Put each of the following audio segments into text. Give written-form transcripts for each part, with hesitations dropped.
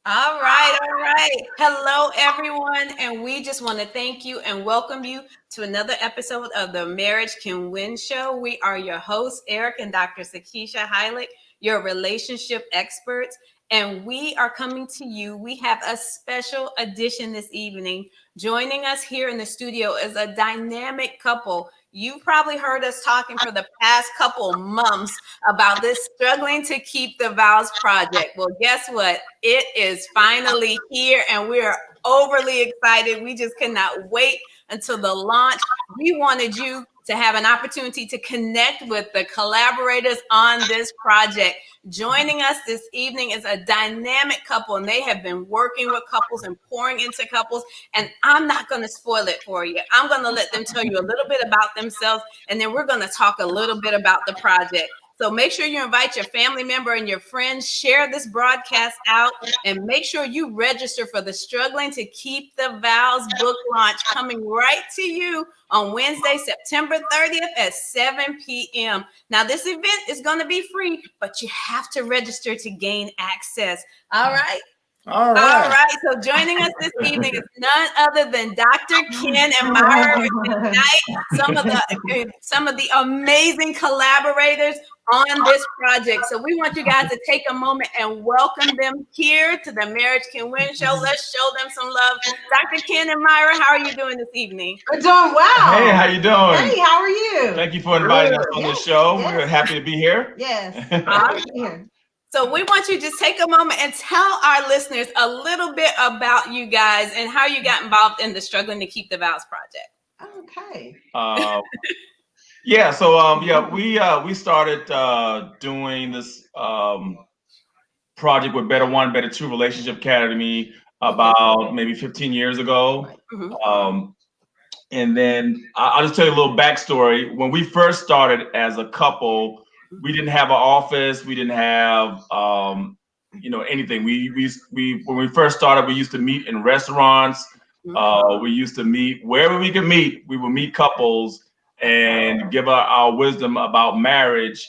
All right, all right. Hello, everyone. And we just want to thank you and welcome you to another episode of the Marriage Can Win Show. We are your hosts, Eric and Dr. Sakisha Heilig, your relationship experts. And we are coming to you. We have a special edition this evening. Joining us here in the studio is a dynamic couple. You've probably heard us talking for the past couple months about this struggling to keep the vows project. Well, guess what? It is finally here and we're overly excited. We just cannot wait until the launch. We wanted you to have an opportunity to connect with the collaborators on this project. Joining us this evening is a dynamic couple, and they have been working with couples and pouring into couples. And I'm not going to spoil it for you. I'm going to let them tell you a little bit about themselves, and then we're going to talk a little bit about the project. So make sure you invite your family member and your friends, share this broadcast out, and make sure you register for the Struggling to Keep the Vows book launch coming right to you on Wednesday, September 30th at 7 p.m. Now, this event is going to be free, but you have to register to gain access. All right. All right. So joining us this evening is none other than Dr. Ken and Myra McKnight, some of the amazing collaborators on this project. So we want you guys to take a moment and welcome them here to the Marriage Can Win Show. Let's show them some love. Dr. Ken and Myra, how are you doing this evening? We're doing well. Hey, how you doing? Hey, how are you? Thank you for inviting us on the show. Yes. We're happy to be here. Yes. Awesome. So we want you to just take a moment and tell our listeners a little bit about you guys and how you got involved in the Struggling to Keep the Vows project. Okay. We started doing this project with Better One, Better Two Relationship Academy about maybe 15 years ago. Mm-hmm. And then I'll just tell you a little backstory. When we first started as a couple, we didn't have an office. We didn't have, anything. When we first started, we used to meet in restaurants. We used to meet wherever we could meet. We would meet couples and give our wisdom about marriage.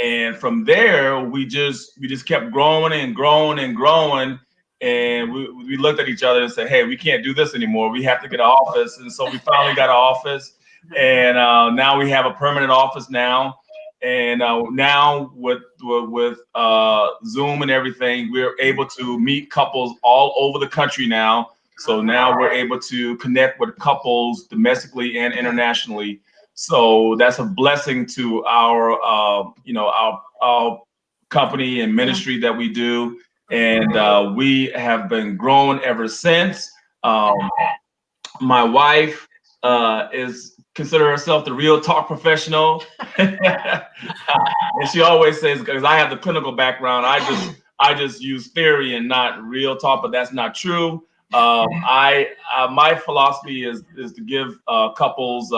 And from there, we just kept growing and growing and growing. And we looked at each other and said, hey, we can't do this anymore. We have to get an office. And so we finally got an office. And now we have a permanent office now. And now with Zoom and everything, we're able to meet couples all over the country now. So now we're able to connect with couples domestically and internationally. So that's a blessing to our company and ministry that we do. And we have been growing ever since. My wife is consider herself the real talk professional. And she always says, because I have the clinical background, I just use theory and not real talk, but that's not true. My philosophy is to give couples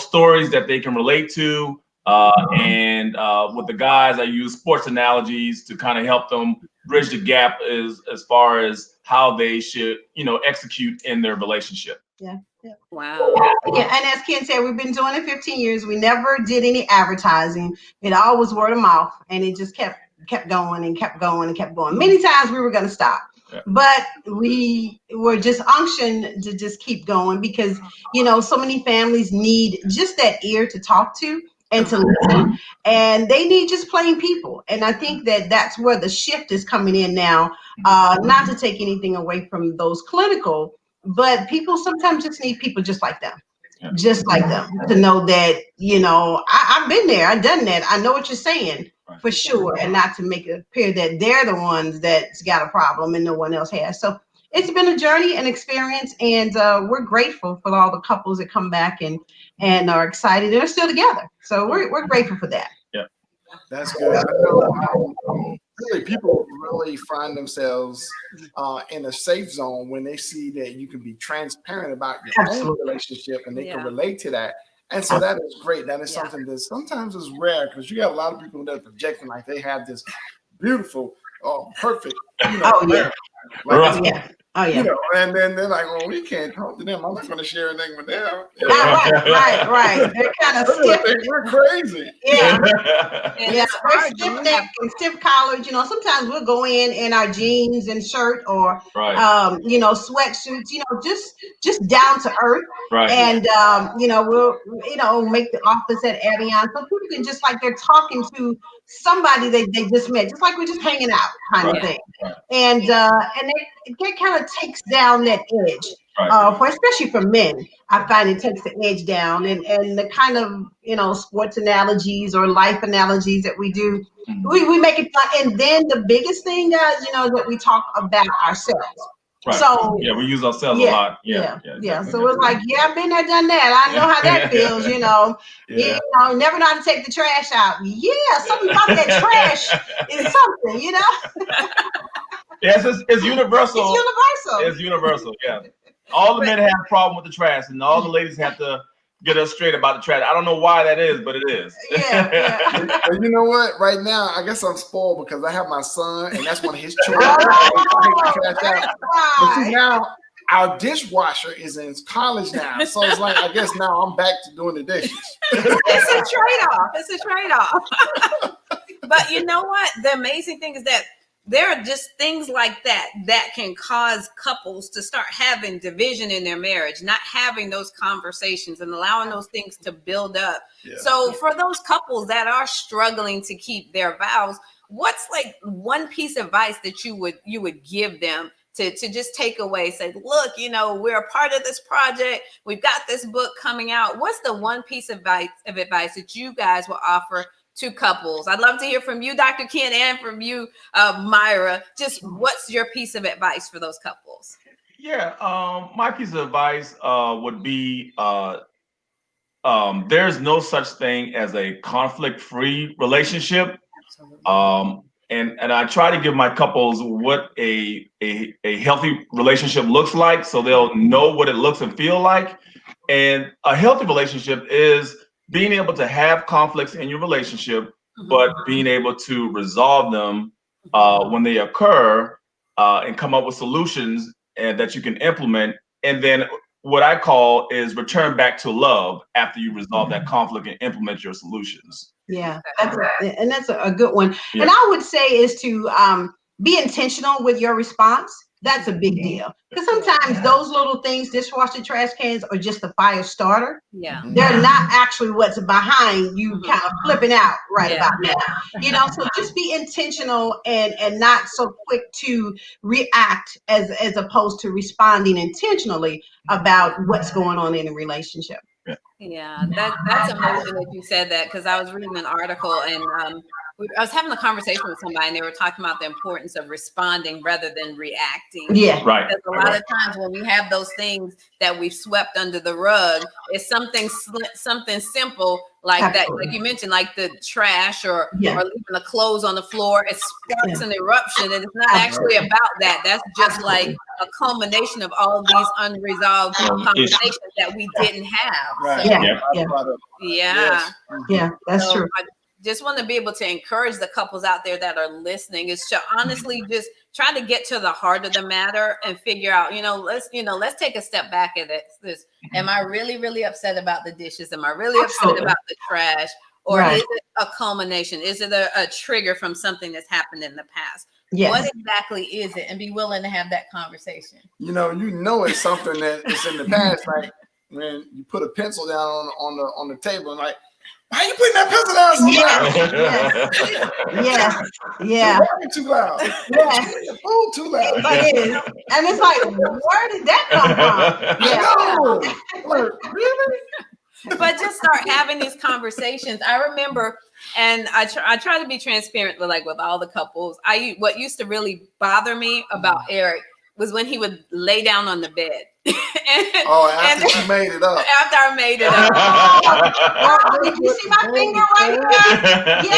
stories that they can relate to. And with the guys, I use sports analogies to kind of help them bridge the gap as far as how they should, execute in their relationship. Yeah. Wow. Yeah, and as Ken said, we've been doing it 15 years. We never did any advertising. It all was word of mouth, and it just kept going and kept going and kept going. Many times we were going to stop, but we were just unctioned to just keep going because, so many families need just that ear to talk to and to listen, and they need just plain people. And I think that that's where the shift is coming in now, not to take anything away from those clinical, but people sometimes just need people just like them. Just like them, to know that, I've been there, I've done that. I know what you're saying for sure, and not to make it appear that they're the ones that's got a problem and no one else has. So it's been a journey and experience, and we're grateful for all the couples that come back and are excited and are still together. So we're grateful for that. Yeah, that's good. I know, really, people really find themselves in a safe zone when they see that you can be transparent about your own relationship and they can relate to that. And so that is great. That is something that sometimes is rare because you got a lot of people that are projecting like they have this beautiful, perfect, Oh yeah. You know, and then they're like, "Well, we can't talk to them. I'm not going to share anything with them." Right. They're kind of stiff. We're crazy. Yeah. And Yeah, it's they're hard when stiff you have neck and stiff collars. You know, sometimes we'll go in our jeans and shirt, or you know, sweatsuits. You know, just down to earth. Right. And you know, we'll make the office at Evian so people can just like they're talking to somebody they just met, just like we're just hanging out kind of thing. And it kind of takes down that edge. For especially for men, I find it takes the edge down, and the kind of sports analogies or life analogies that we do, we make it fun. And then the biggest thing, guys, that we talk about ourselves. Right. So yeah, we use ourselves a lot. Yeah. So it's like, I've been there, done that. I know how that feels. You know, never know how to take the trash out. Yeah, something about that trash is something. Yes, it's universal. It's universal. It's universal. Yeah. All the men have a problem with the trash, and all the ladies have to get us straight about the trash. I don't know why that is, but it is. But you know what? Right now, I guess I'm spoiled because I have my son, and that's one of his chores. But see, now our dishwasher is in college now, so it's like I guess now I'm back to doing the dishes. It's a trade-off. But you know what? The amazing thing is that there are just things like that can cause couples to start having division in their marriage, not having those conversations and allowing those things to build up. Yeah. So for those couples that are struggling to keep their vows, what's like one piece of advice that you would give them to just take away, say, look, we're a part of this project. We've got this book coming out. What's the one piece of advice that you guys will offer to couples? I'd love to hear from you, Dr. Ken, and from you, Myra. Just what's your piece of advice for those couples? Yeah, my piece of advice would be there's no such thing as a conflict-free relationship. And I try to give my couples what a healthy relationship looks like, so they'll know what it looks and feel like. And a healthy relationship is being able to have conflicts in your relationship, but being able to resolve them when they occur, and come up with solutions and that you can implement. And then what I call is return back to love after you resolve that conflict and implement your solutions. Yeah, that's a good one. Yeah. And I would say is to be intentional with your response. That's a big deal, because sometimes those little things, dishwasher, trash cans, are just a fire starter. Yeah, they're not actually what's behind you kind of flipping out about now. So just be intentional and not so quick to react as opposed to responding intentionally about what's going on in a relationship. Yeah, that's amazing that you said that, because I was reading an article and I was having a conversation with somebody and they were talking about the importance of responding rather than reacting. Yeah, right. Because a lot of times when we have those things that we've swept under the rug, it's something simple like that, like you mentioned, like the trash or leaving the clothes on the floor. It sparks an eruption, and it's not actually about that. That's just like a culmination of all these unresolved conversations that we didn't have. Right. So, yeah, that's true. I just want to be able to encourage the couples out there that are listening is to honestly just try to get to the heart of the matter and figure out, let's take a step back at this. Am I really, really upset about the dishes? Am I really upset about the trash? Or is it a culmination? Is it a trigger from something that's happened in the past? Yes. What exactly is it? And be willing to have that conversation. It's something that is in the past, like when you put a pencil down on the table and like, why are you putting that pencil down so loud? Yeah. You're too loud. Yes. Oh, too loud. It is. And it's like, where did that come from? Like, really? But just start having these conversations. I remember, and I try to be transparent with all the couples. What used to really bother me about Eric was when he would lay down on the bed. After you made it up. After I made it up. Did you see my finger right here?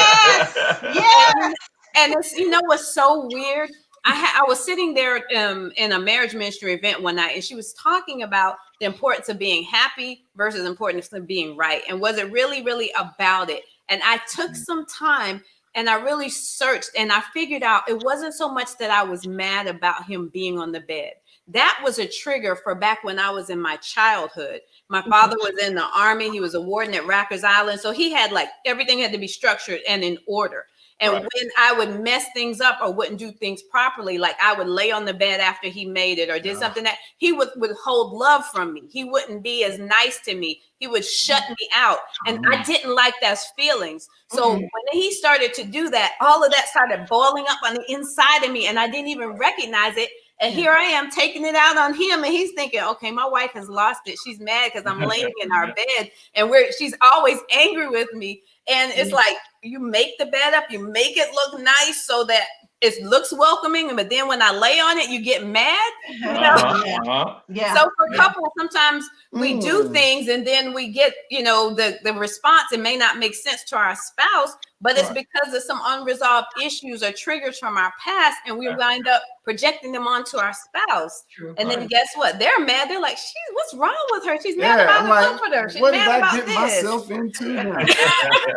Yes. And it's, what's so weird? I was sitting there in a marriage ministry event one night, and she was talking about the importance of being happy versus the importance of being right. And was it really, really about it? And I took some time and I really searched, and I figured out it wasn't so much that I was mad about him being on the bed. that was a trigger for back when I was in my childhood. My father was in the Army. He was a warden at Rikers Island. So he had like everything had to be structured and in order. And when I would mess things up or wouldn't do things properly, like I would lay on the bed after he made it or did something that he would withhold love from me. He wouldn't be as nice to me. He would shut me out. And I didn't like those feelings. So when he started to do that, all of that started boiling up on the inside of me. And I didn't even recognize it. And here I am taking it out on him. And he's thinking, okay, my wife has lost it. She's mad because I'm laying in our bed and she's always angry with me. And it's like, you make the bed up, you make it look nice so that it looks welcoming. But then when I lay on it, you get mad. You know? So for couples, sometimes we do things and then we get, the response. It may not make sense to our spouse, but it's because of some unresolved issues or triggers from our past. And we wind up projecting them onto our spouse. And then guess what? They're mad. They're like, what's wrong with her? She's mad about the comforter. She's mad about this. What did I get myself into now?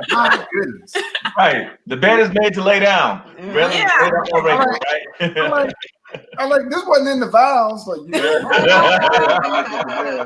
My goodness. Right. The bed is made to lay down. I'm like, this wasn't in the vows. Like,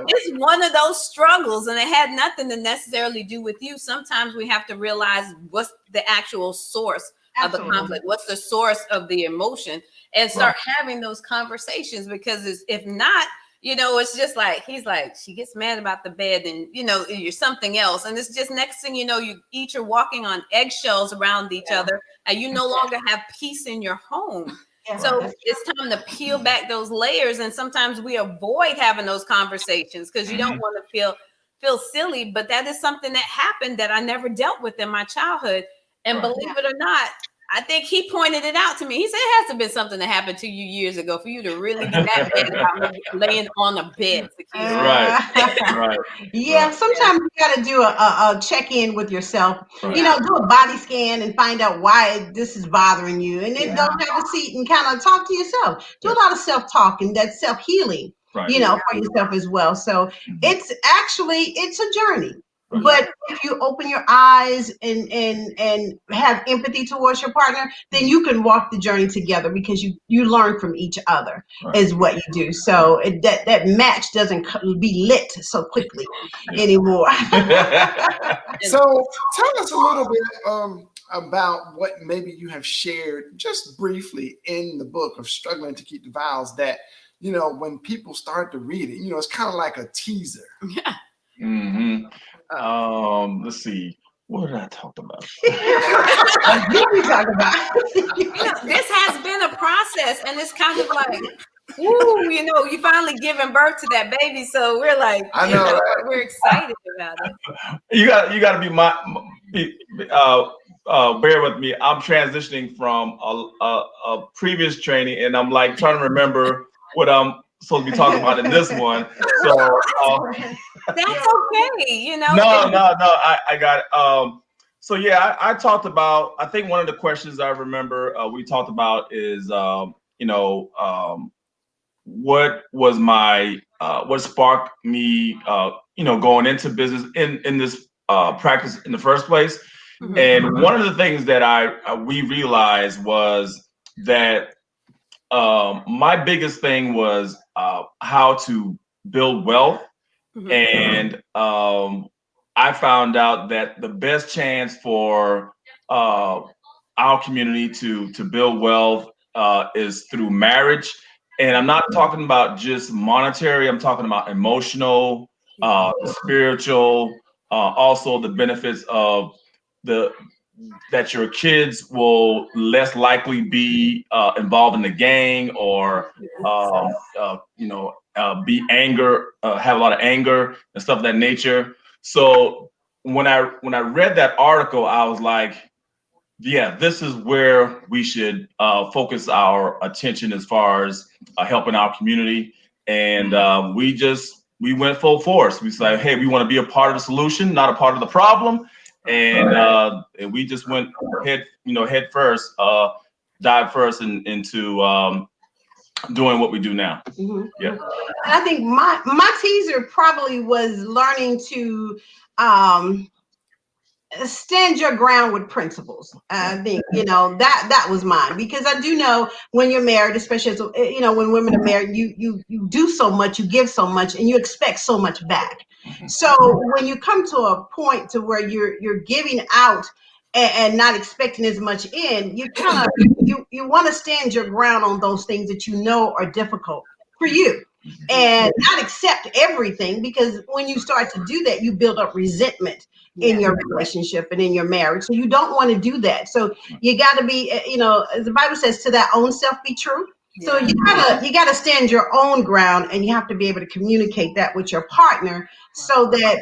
it's one of those struggles, and it had nothing to necessarily do with you. Sometimes we have to realize what's the actual source of the conflict, what's the source of the emotion, and start having those conversations. Because if not, it's just like he's like, she gets mad about the bed, and you're something else, and it's just next thing you know, you each are walking on eggshells around each other, and you no longer have peace in your home. So it's time to peel back those layers, and sometimes we avoid having those conversations because you don't want to feel silly. But that is something that happened that I never dealt with in my childhood, and believe it or not, I think he pointed it out to me. He said it has to have been something that happened to you years ago for you to really be that bad about me laying on a bed. Right. Yeah, sometimes you got to do a check-in with yourself. Do a body scan and find out why this is bothering you. And then go have a seat and kind of talk to yourself. Do a lot of self-talk and that self-healing, for yourself as well. So it's a journey. But if you open your eyes and have empathy towards your partner, then you can walk the journey together because you learn from each other is what you do. So that match doesn't be lit so quickly anymore. So tell us a little bit about what maybe you have shared just briefly in the book of Struggling to Keep the Vows that, when people start to read it, it's kind of like a teaser. Yeah. Let's see. What did I talk about? This has been a process, and it's kind of like, you finally giving birth to that baby. So we're like, we're excited about it. You got to be bear with me. I'm transitioning from a previous training, and I'm like trying to remember what I'm supposed to be talking about in this one. So that's okay. No, I got it. So yeah, I talked about. I think one of the questions I remember we talked about is, what was what sparked me, going into business in this practice in the first place. And one of the things that we realized was that my biggest thing was how to build wealth. And I found out that the best chance for our community to build wealth is through marriage. And I'm not talking about just monetary. I'm talking about emotional, spiritual, also the benefits of that your kids will less likely be involved in the gang or be have a lot of anger and stuff of that nature. So when I read that article, I was like, yeah, this is where we should focus our attention as far as helping our community. And we went full force. We said, hey, we want to be a part of the solution, not a part of the problem. And we just went head first, dive first into doing what we do now. Yeah. I think my teaser probably was learning to stand your ground with principles. I think, that was mine, because I do know when you're married, especially as, when women are married, you do so much, you give so much, and you expect so much back. So when you come to a point to where you're giving out and not expecting as much in, you kind of you want to stand your ground on those things that you know are difficult for you, and not accept everything, because when you start to do that, you build up resentment in your relationship and in your marriage. So you don't want to do that. So you got to be, as the Bible says, to thy own self be true. So you gotta stand your own ground, and you have to be able to communicate that with your partner so that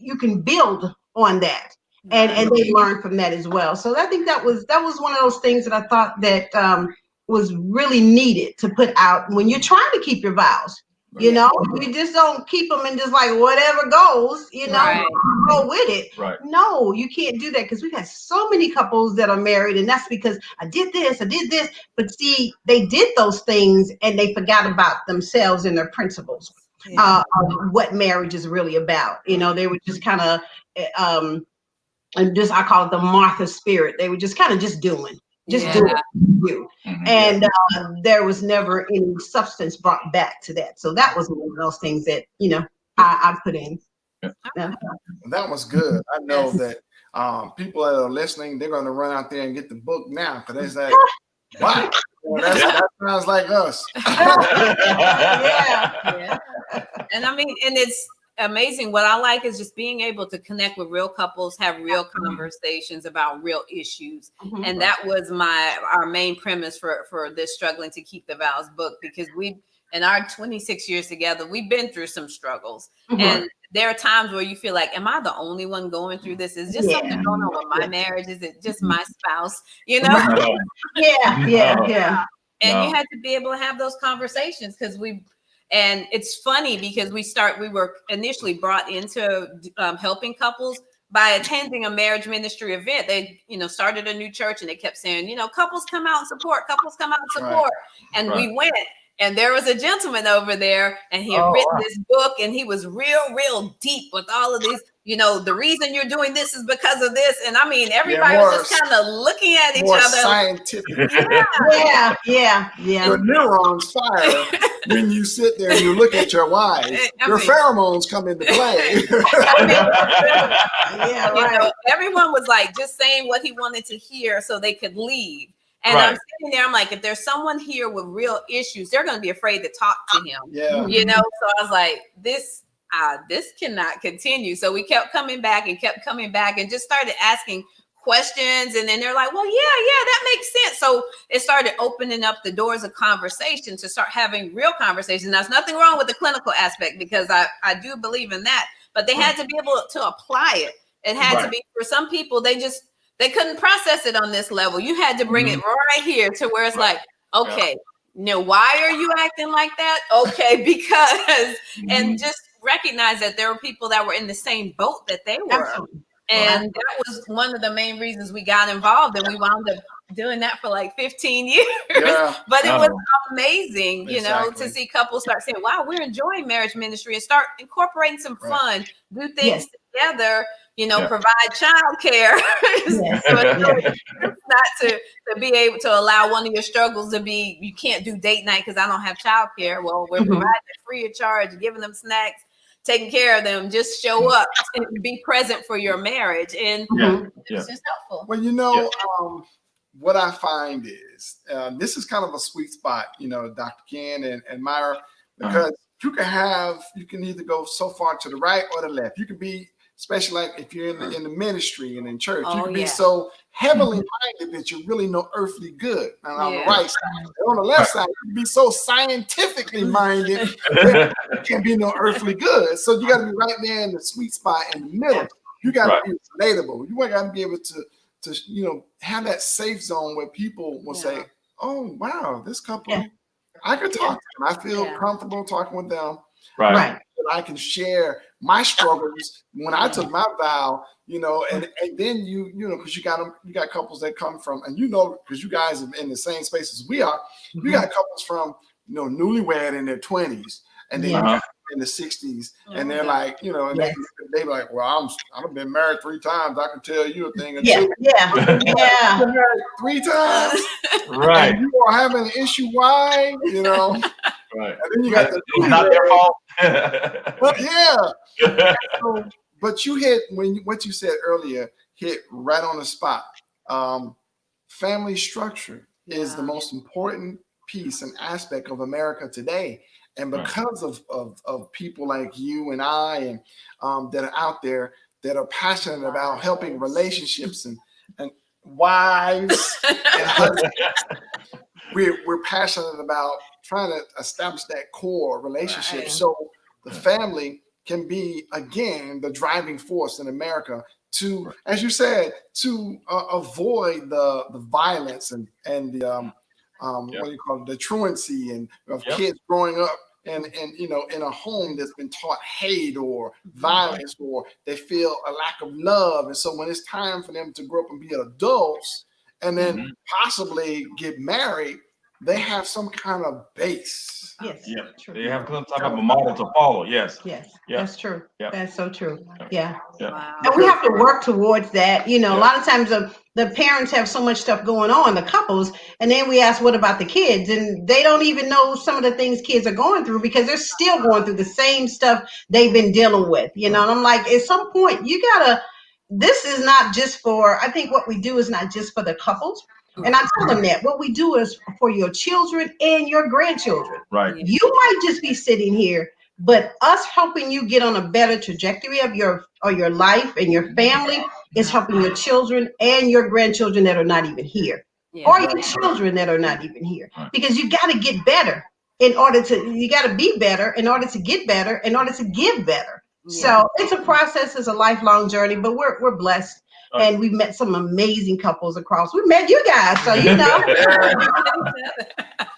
you can build on that, and they learn from that as well. So I think that was one of those things that I thought that was really needed to put out when you're trying to keep your vows. You just don't keep them and just like whatever goes, go with it. Right. No, you can't do that, because we've had so many couples that are married, and that's because I did this. But see, they did those things and they forgot about themselves and their principles of what marriage is really about. They were just kind of, I call it the Martha spirit. They were just kind of just doing. You. And there was never any substance brought back to that. So that was one of those things that, I put in. That was good. I know that people that are listening, they're going to run out there and get the book now, because they say, wow, that sounds like us. Yeah. And I mean, and it's amazing. What I like is just being able to connect with real couples, have real conversations about real issues. And that was our main premise for this Struggling to Keep the Vows book, because in our 26 years together, we've been through some struggles. And there are times where you feel like, am I the only one going through this? Is just something going on with my marriage? Is it just my spouse? Yeah. And you had to be able to have those conversations, because and it's funny because we were initially brought into helping couples by attending a marriage ministry event. They, started a new church, and they kept saying, couples come out and support, And we went. And there was a gentleman over there, and he had written this book, and he was real deep with all of these, the reason you're doing this is because of this. And I mean, everybody was just kind of looking at each other. Scientific. Yeah. Your neurons fire when you sit there and you look at your wife. Your pheromones come into play. Everyone was like just saying what he wanted to hear so they could leave. And I'm sitting there, I'm like, if there's someone here with real issues, they're going to be afraid to talk to him. So I was like, this cannot continue. So we kept coming back and just started asking questions. And then they're like, well, yeah, that makes sense. So it started opening up the doors of conversation to start having real conversations. There's nothing wrong with the clinical aspect, because I do believe in that, but they had to be able to apply it. It had to be, for some people, they couldn't process it on this level. You had to bring it right here to where it's like, okay, why are you acting like that? Okay, because, and just recognize that there were people that were in the same boat that they were. Absolutely. And that was one of the main reasons we got involved, and we wound up doing that for like 15 years. But it was amazing, to see couples start saying, wow, we're enjoying marriage ministry, and start incorporating some fun, do things together, provide childcare. So it's not to be able to allow one of your struggles to be, you can't do date night because I don't have childcare. Well, we're providing it free of charge, giving them snacks, taking care of them. Just show up and be present for your marriage, and it's just helpful. Well, what I find is this is kind of a sweet spot, Dr. Ken and Myra, because you can either go so far to the right or the left. You can be, especially like if you're in the ministry and in church, you can be so heavily minded that you're really no earthly good. And on the right side, on the left side, you can be so scientifically minded that you can't be no earthly good. So you got to be right there in the sweet spot in the middle. You got to be relatable. You got to be able to have that safe zone where people will say, "Oh, wow, this couple, I could talk to them. I feel comfortable talking with them." Right. I can share my struggles when I took my vow, and then because you got couples that come from, and because you guys are in the same space as we are, you got couples from, newlywed in their 20s, and then in the 60s, and they're like, you know, and they like, well, I've been married 3 times. I can tell you a thing or two. Yeah. Been married 3 times, right? And you are having an issue. Why? You know, right? And then you got the it's not their fault. But but you hit what you said earlier hit right on the spot. Family structure is the most important piece and aspect of America today. And because of people like you and I and that are out there that are passionate about helping relationships and wives and husbands, we're passionate about trying to establish that core relationship. So the family can be, again, the driving force in America to, as you said, to avoid the violence and the what do you call it, the truancy and of kids growing up and you know, in a home that's been taught hate or violence, or they feel a lack of love. And so when it's time for them to grow up and be adults and then possibly get married, they have some kind of base. Yes. Yeah. True. They have some type of a model to follow. Yes. Yes. That's true. That's so true. Yeah. And we have to work towards that. You know, a lot of times the parents have so much stuff going on, the couples, and then we ask, what about the kids? And they don't even know some of the things kids are going through because they're still going through the same stuff they've been dealing with, you know. And I'm like, at some point, this is not just for, I think what we do is not just for the couples. And I tell them that what we do is for your children and your grandchildren. Right. You might just be sitting here, but us helping you get on a better trajectory of your life and your family is helping your children and your grandchildren that are not even here, or your children that are not even here, because you got to get better you got to be better in order to get better, in order to give better. So it's a process, it's a lifelong journey, but we're blessed. And we've met some amazing couples across. We met you guys, so you know.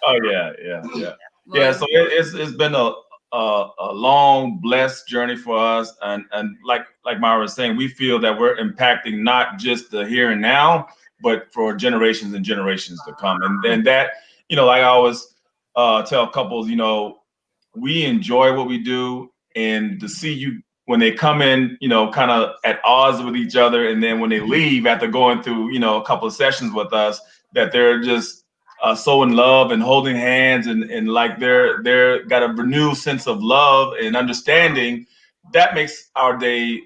Oh yeah. So it's been a long, blessed journey for us, and like Myra was saying, we feel that we're impacting not just the here and now, but for generations and generations to come. And that, you know, like I always tell couples, you know, we enjoy what we do, and to see you when they come in, you know, kind of at odds with each other, and then when they leave after going through, you know, a couple of sessions with us, that they're just so in love and holding hands and like they're got a renewed sense of love and understanding. That makes our day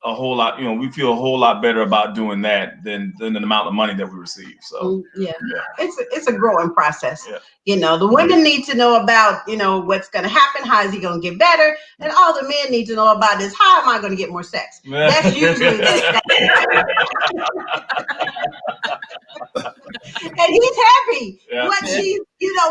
a whole lot, you know, we feel a whole lot better about doing that than the amount of money that we receive. So it's a growing process. You know, the women need to know about, you know, what's going to happen, how is he going to get better, and all the men need to know about is, how am I going to get more sex? That's usually and he's happy once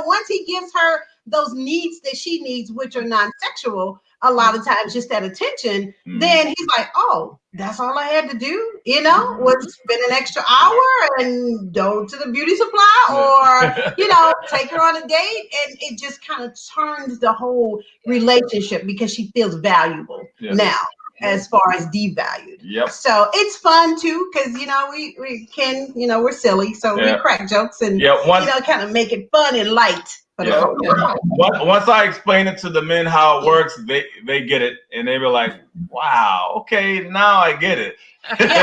once he gives her those needs that she needs, which are non-sexual, a lot of times just that attention, then he's like, oh, that's all I had to do, you know, was spend an extra hour and go to the beauty supply or, you know, take her on a date. And it just kind of turns the whole relationship because she feels valuable now, as far as devalued. So it's fun too, because, you know, we can, you know, we're silly, so we crack jokes and, you know, kind of make it fun and light. Once I explain it to the men how it works, they get it, and they be like, "Wow, okay, now I get it." But some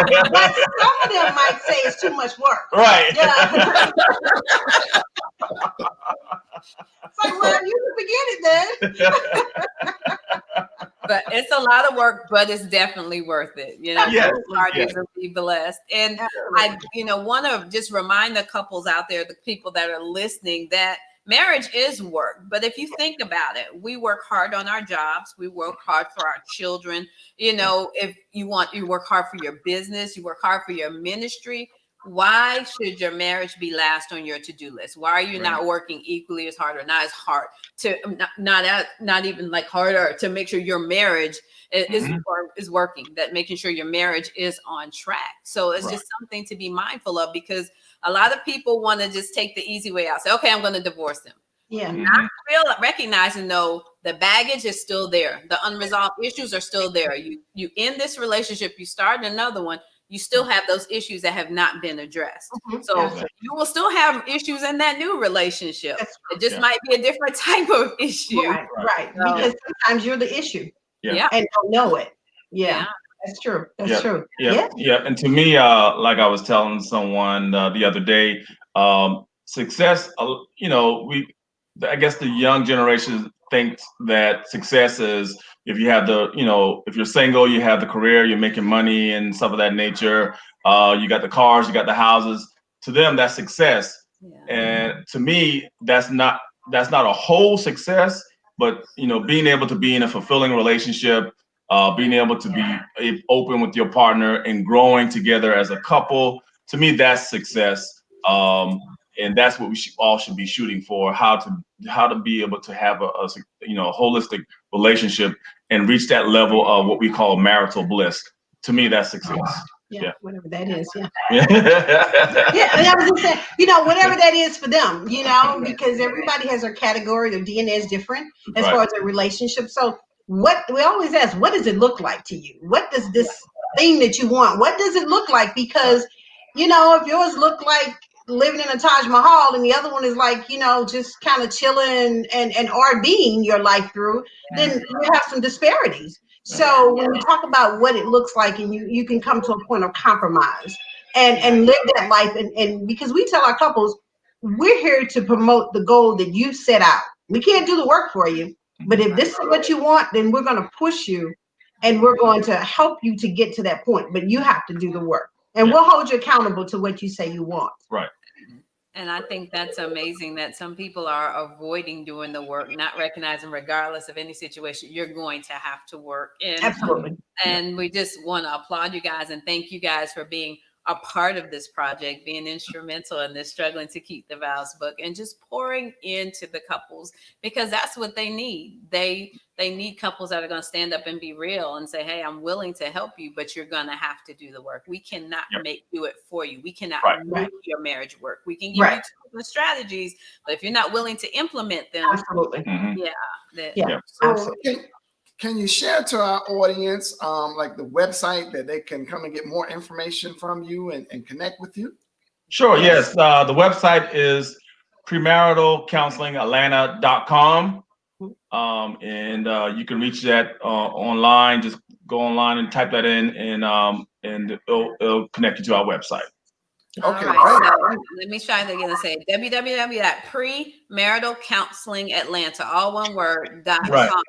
of them might say it's too much work. Right. It's like, well, you can begin it then. But it's a lot of work, but it's definitely worth it. You know, both parties will be blessed. And I, you know, want to just remind the couples out there, the people that are listening, that marriage is work. But if you think about it, we work hard on our jobs. We work hard for our children. You know, if you work hard for your business, you work hard for your ministry. Why should your marriage be last on your to-do list? Why are you not working equally as hard or not as hard to not even like harder to make sure your marriage is working, that making sure your marriage is on track? So it's just something to be mindful of, because a lot of people want to just take the easy way out. Say, okay, I'm going to divorce him. Not recognizing, though, the baggage is still there. The unresolved issues are still there. You end this relationship, you start another one. you still have those issues that have not been addressed. Mhm. So Absolutely. you will still have issues in that new relationship. That's It just might be a different type of issue. Right. So, Because sometimes you're the issue yeah. and don't know it. Yeah. That's true. That's true. Yeah. And to me, like I was telling someone the other day, success, I guess the young generation thinks that success is if you have if you're single, you have the career, you're making money and stuff of that nature. You got the cars, you got the houses. To them, that's success. Yeah. And to me, that's not a whole success, but being able to be in a fulfilling relationship, being able to be open with your partner and growing together as a couple, to me, that's success. And that's what we all should be shooting for: how to be able to have a holistic relationship and reach that level of what we call marital bliss. To me, that's success. Yeah, whatever that is. Yeah. Yeah. And I was just saying, whatever that is for them, because everybody has their category, their DNA is different as far as their relationship. So what we always ask, what does it look like to you? What does this thing that you want, what does it look like? Because, if yours look like living in a Taj Mahal and the other one is like, just kind of chilling and RBing your life through, then you have some disparities. So when we talk about what it looks like, and you can come to a point of compromise and live that life, and because we tell our couples, we're here to promote the goal that you set out. We can't do the work for you, but if this is what you want, then we're going to push you and we're going to help you to get to that point. But you have to do the work, and we'll hold you accountable to what you say you want. Right. And I think that's amazing that some people are avoiding doing the work, not recognizing regardless of any situation, you're going to have to work. Absolutely. And we just want to applaud you guys and thank you guys for being a part of this project, being instrumental in this, struggling to keep the Vows book and just pouring into the couples, because that's what they need. They need couples that are going to stand up and be real and say, hey, I'm willing to help you, but you're going to have to do the work. We cannot do it for you. We cannot make your marriage work. We can give you the strategies, but if you're not willing to implement them, absolutely. So can you share to our audience like the website that they can come and get more information from you and connect with you? Sure, yes. The website is premaritalcounselingatlanta.com. And you can reach that online. Just go online and type that in, and it'll connect you to our website. Okay, right. So let me try that again and say www.premaritalcounselingatlanta, all one word, .com.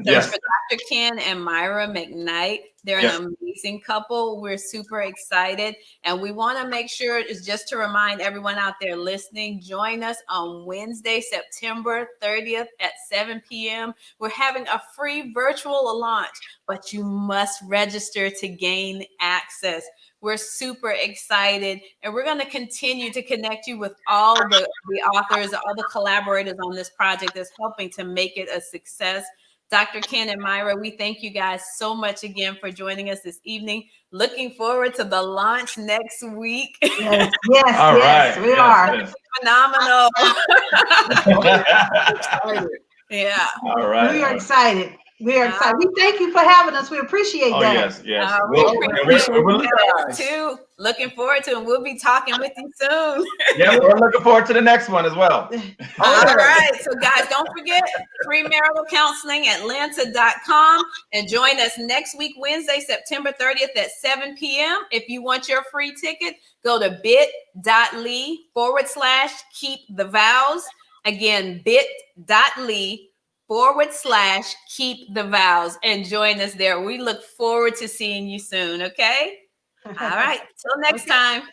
Search for Dr. Ken and Myra McKnight. They're an amazing couple. We're super excited. And we want to make sure, it's just to remind everyone out there listening, join us on Wednesday, September 30th at 7 p.m. We're having a free virtual launch, but you must register to gain access. We're super excited, and we're going to continue to connect you with all the authors, all the collaborators on this project that's helping to make it a success. Dr. Ken and Myra, we thank you guys so much again for joining us this evening. Looking forward to the launch next week. Yes, we are. Phenomenal. Yeah. All right. We are excited. We are excited. We thank you for having us. We appreciate that. Yes. We appreciate you guys too. Looking forward to it. We'll be talking with you soon. Yeah, we're looking forward to the next one as well. All right. So guys, don't forget premaritalcounselingatlanta.com and join us next week, Wednesday, September 30th at 7 p.m. If you want your free ticket, go to bit.ly/keep-the-vows. Again, bit.ly/keep-the-vows and join us there. We look forward to seeing you soon. Okay. All right. Till next time.